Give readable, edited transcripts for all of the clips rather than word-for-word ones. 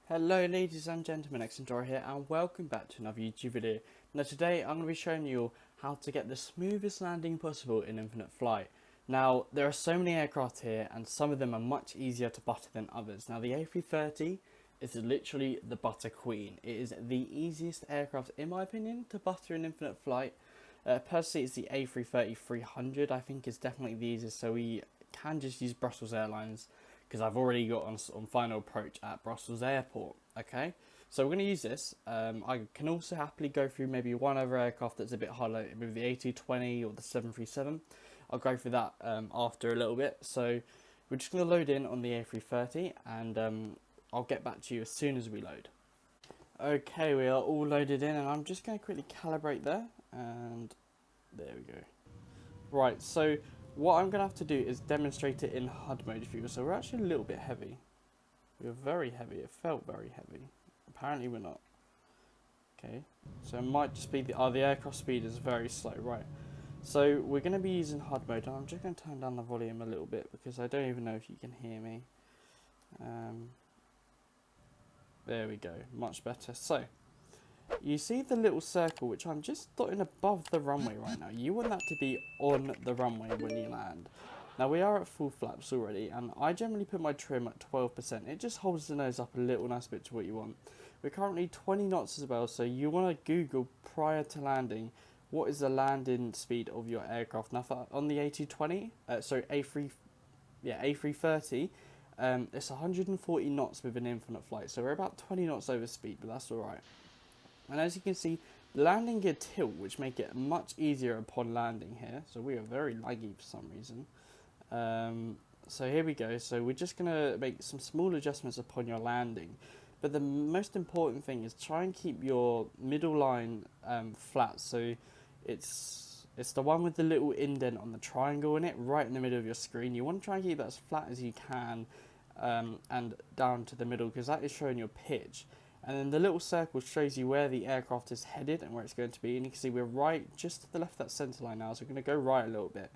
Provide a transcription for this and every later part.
Hello ladies and gentlemen, Xandora here and welcome back to another YouTube video. Now today I'm going to be showing you how to get the smoothest landing possible in infinite flight. Now there are so many aircraft here and some of them are much easier to butter than others. Now the A330 is literally the butter queen. It is the easiest aircraft in my opinion to butter in infinite flight. Personally it's the A330-300 I think is definitely the easiest, so we can just use Brussels Airlines because I've already got on final approach at Brussels Airport. Okay, so we're going to use this. I can also happily go through maybe one other aircraft that's a bit harder, maybe the A220 or the 737. I'll go through that after a little bit. So we're just going to load in on the A330 and I'll get back to you as soon as we load. Okay, we are all loaded in and I'm just going to quickly calibrate there, and there we go. Right, so what I'm going to have to do is demonstrate it in HUD mode for you. So we're actually a little bit heavy. We were very heavy. It felt very heavy. Apparently we're not. Okay, so it might just be the aircraft speed is very slow. Right, so we're going to be using HUD mode. And I'm just going to turn down the volume a little bit because I don't even know if you can hear me. There we go, much better. So you see the little circle which I'm just dotting above the runway right now. You want that to be on the runway when you land. Now we are at full flaps already and I generally put my trim at 12%. It just holds the nose up a little nice bit to what you want. We're currently 20 knots as well, so you want to Google prior to landing what is the landing speed of your aircraft. Now for, on the A220, A330, it's 140 knots with an infinite flight, so we're about 20 knots over speed, but that's alright. And as you can see, landing gear tilt, which make it much easier upon landing here. So we are very laggy for some reason. So here we go. So we're just going to make some small adjustments upon your landing. But the most important thing is try and keep your middle line flat. So it's the one with the little indent on the triangle in it, right in the middle of your screen. You want to try and keep that as flat as you can and down to the middle, because that is showing your pitch. And then the little circle shows you where the aircraft is headed and where it's going to be. And you can see we're right just to the left of that centre line now. So we're going to go right a little bit.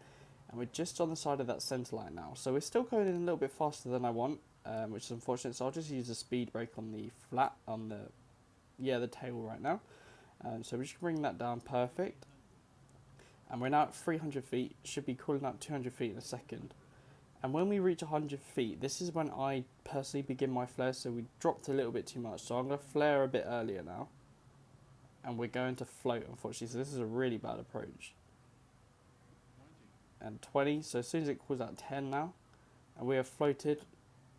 And we're just on the side of that centre line now. So we're still going in a little bit faster than I want, which is unfortunate. So I'll just use the speed brake on the flat, on the tail right now. So we're just bring that down perfect. And we're now at 300 feet. Should be cooling up 200 feet in a second. And when we reach 100 feet, this is when I personally begin my flare. So we dropped a little bit too much. So I'm going to flare a bit earlier now. And we're going to float, unfortunately. So this is a really bad approach. And 20. So as soon as it calls out 10 now. And we have floated.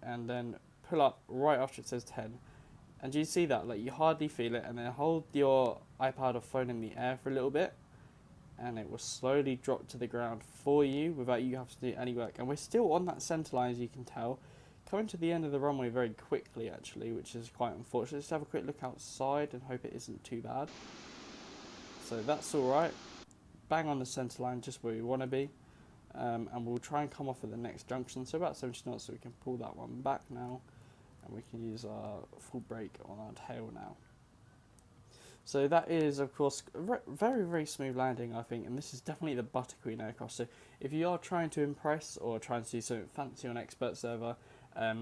And then pull up right after it says 10. And you see that? Like, you hardly feel it. And then hold your iPad or phone in the air for a little bit. And it will slowly drop to the ground for you without you having to do any work. And we're still on that centre line, as you can tell, coming to the end of the runway very quickly actually, which is quite unfortunate. Let's have a quick look outside and hope it isn't too bad. So that's alright, bang on the centre line, just where we want to be. And we'll try and come off at the next junction, so about 70 knots, so we can pull that one back now, and we can use our full brake on our tail now. So that is, of course, very, very smooth landing, I think, and this is definitely the butter queen aircraft. So if you are trying to impress or trying to do something fancy on expert server,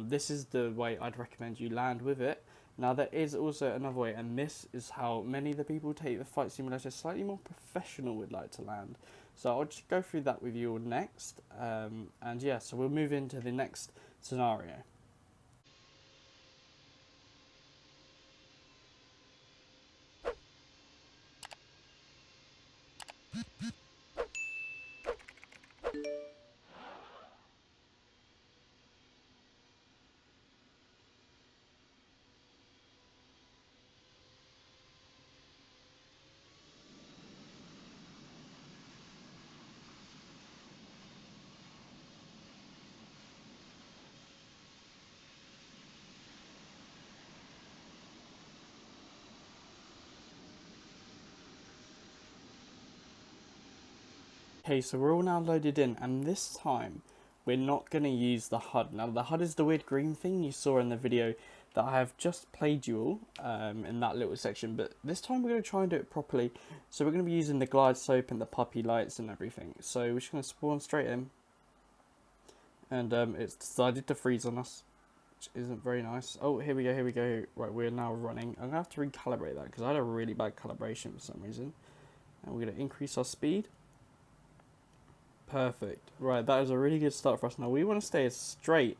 this is the way I'd recommend you land with it. Now there is also another way, and this is how many of the people take the flight simulator slightly more professional would like to land. So I'll just go through that with you all next, and yeah, so we'll move into the next scenario. Okay, so we're all now loaded in, and this time we're not going to use the HUD. Now the HUD is the weird green thing you saw in the video that I have just played you all in that little section, but this time we're going to try and do it properly. So we're going to be using the glide slope and the puppy lights and everything. So we're just going to spawn straight in, and it's decided to freeze on us. which isn't very nice. Oh, here we go. Right, we're now running. I'm going to have to recalibrate that because I had a really bad calibration for some reason. And we're going to increase our speed. Perfect. Right, that is a really good start for us. Now, we want to stay as straight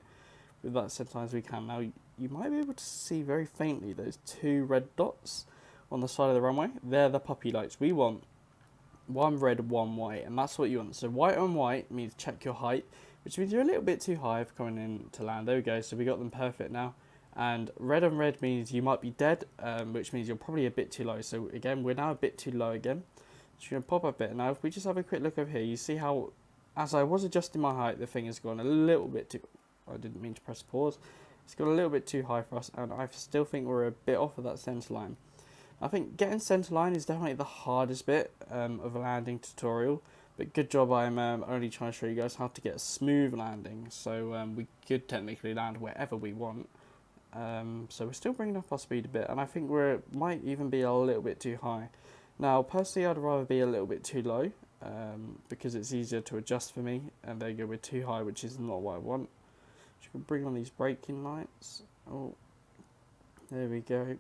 with that centerline as we can. Now, you might be able to see very faintly those 2 red dots on the side of the runway. They're the puppy lights. We want 1 red, 1 white, and that's what you want. So white on white means check your height, which means you're a little bit too high for coming in to land. There we go, so we got them perfect now. And red on red means you might be dead, which means you're probably a bit too low. So again, we're now a bit too low again. So you're going to pop up a bit. Now if we just have a quick look over here, you see how, as I was adjusting my height, the thing has gone a little bit too, I didn't mean to press pause. It's got a little bit too high for us, and I still think we're a bit off of that centre line. I think getting centre line is definitely the hardest bit of a landing tutorial, but good job I'm only trying to show you guys how to get a smooth landing, so we could technically land wherever we want. So we're still bringing up our speed a bit, and I think we might even be a little bit too high. Now personally I'd rather be a little bit too low, because it's easier to adjust for me, and there you go, we're too high, which is not what I want. So we can bring on these braking lights. Oh, there we go.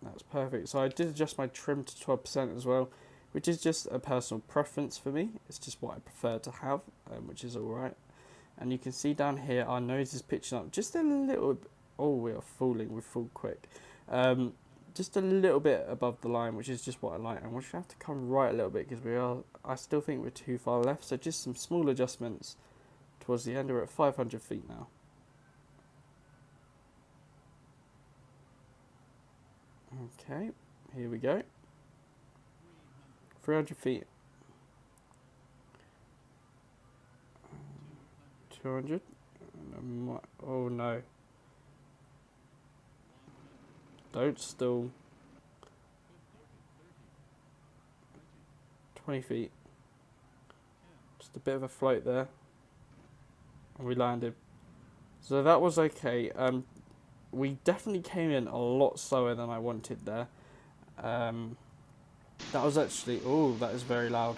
That's perfect. So I did adjust my trim to 12% as well, which is just a personal preference for me. It's just what I prefer to have, which is alright. And you can see down here our nose is pitching up just a little bit. Oh, we are falling, we fall quick. Just a little bit above the line, which is just what I like. And we're going to have to come right a little bit because I still think we're too far left. So just some small adjustments towards the end. We're at 500 feet now. Okay, here we go. 300 feet. 200. Oh no. Don't stall. 20 feet. Just a bit of a float there. And we landed. So that was okay. We definitely came in a lot slower than I wanted there. That was actually, oh, that is very loud.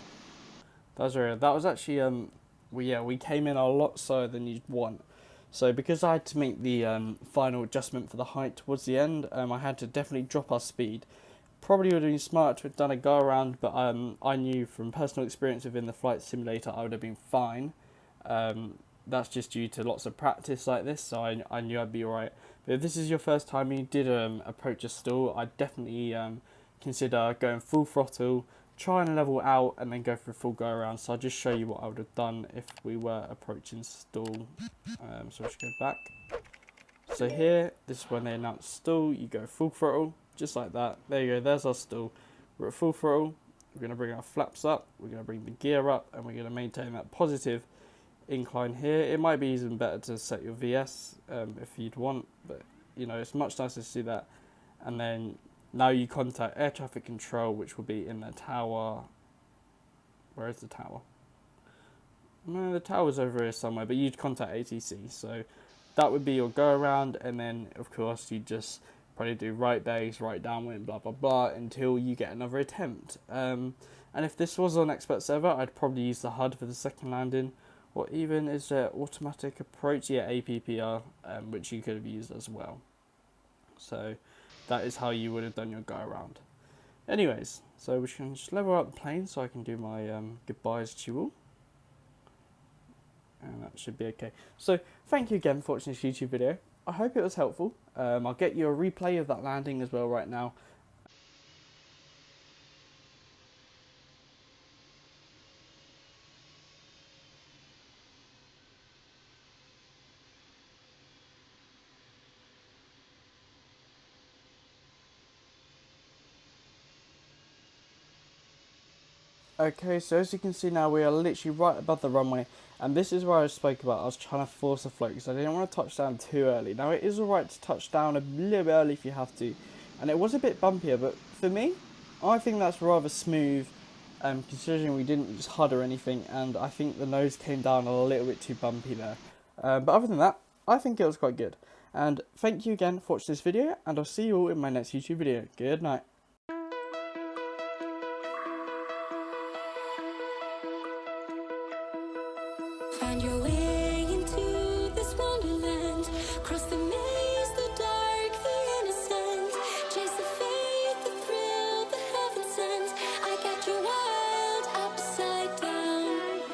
That was actually, we came in a lot slower than you'd want. So because I had to make the final adjustment for the height towards the end, I had to definitely drop our speed. Probably would have been smart to have done a go around, but I knew from personal experience within the flight simulator I would have been fine. That's just due to lots of practice like this, so I knew I'd be alright. But if this is your first time you did approach a stall, I'd definitely consider going full throttle, try and level out, and then go for a full go around. So I'll just show you what I would have done if we were approaching stall. So let's go back. So here, this is when they announce stall, you go full throttle, just like that. There you go, there's our stall. We're at full throttle, we're going to bring our flaps up, we're going to bring the gear up, and we're going to maintain that positive incline here. It might be even better to set your VS if you'd want, but you know, it's much nicer to do that. And then now you contact air traffic control, which will be in the tower. Where is the tower? No, the tower's over here somewhere, but you'd contact ATC, so that would be your go around. And then of course you just probably do right base, right downwind, blah blah blah, until you get another attempt. And if this was on expert server, I'd probably use the HUD for the second landing. Or even is there automatic approach? Yeah, APPR, which you could have used as well. So that is how you would have done your go around. Anyways, so we can just level out the plane so I can do my goodbyes to you all. And that should be okay. So thank you again for watching this YouTube video. I hope it was helpful. I'll get you a replay of that landing as well right now. Okay, so as you can see now, we are literally right above the runway, and this is where I spoke about. I was trying to force a float because I didn't want to touch down too early. Now it is alright to touch down a little bit early if you have to, and it was a bit bumpier, but for me, I think that's rather smooth, considering we didn't use HUD or anything, and I think the nose came down a little bit too bumpy there. But other than that, I think it was quite good. And thank you again for watching this video, and I'll see you all in my next YouTube video. Good night.